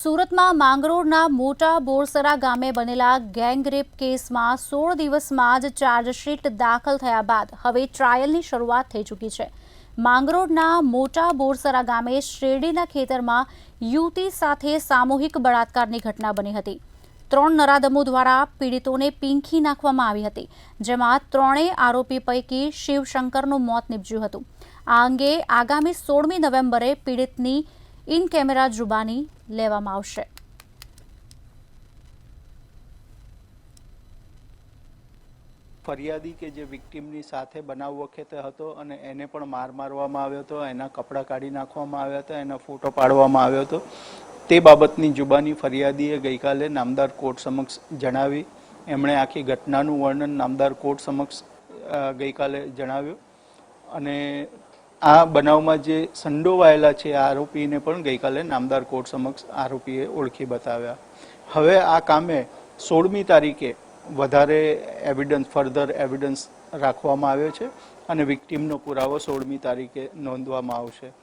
સુરતમાં માંગરોળના મોટા બોરસરા ગામે બનેલા ગેંગરેપ કેસમાં 16 દિવસમાં જ ચાર્જશીટ દાખલ થયા બાદ હવે ટ્રાયલની શરૂઆત થઈ ચૂકી છે। માંગરોળના મોટા બોરસરા ગામે શેરડીના ખેતરમાં યુવતી સાથે સામૂહિક બળાત્કારની ઘટના બની હતી। 3 નરાધમો દ્વારા પીડિતોને પીંખી નાખવામાં આવી હતી, જેમાં ત્રણેય આરોપી પૈકી શિવશંકરનું મોત નીપજ્યું હતું। આ અંગે આગામી 16મી નવેમ્બરે પીડિતની ઇન કેમેરા જુબાની લેવામાં આવશે। ફરિયાદી કે જે વિક્ટિમની સાથે બનાવ વખતે હતો અને એને પણ મારવામાં આવ્યો હતો, એના કપડાં કાઢી નાખવામાં આવ્યા હતા, એના ફોટો પાડવામાં આવ્યો હતો। તે બાબતની જુબાની ફરિયાદીએ ગઈકાલે નામદાર કોર્ટ સમક્ષ જણાવી। એમણે આખી ઘટનાનું વર્ણન નામદાર કોર્ટ સમક્ષ ગઈકાલે જણાવ્યું અને આ બનાવમાં જે સંડોવાયેલા છે આરોપીને પણ ગઈકાલે નામદાર કોર્ટ સમક્ષ આરોપીએ ઓળખી બતાવ્યા। હવે આ કામે 16મી તારીખે વધારે ફર્ધર એવિડન્સ રાખવામાં આવ્યો છે અને વિક્ટિમનો પુરાવો 16મી તારીખે નોંધવામાં આવશે।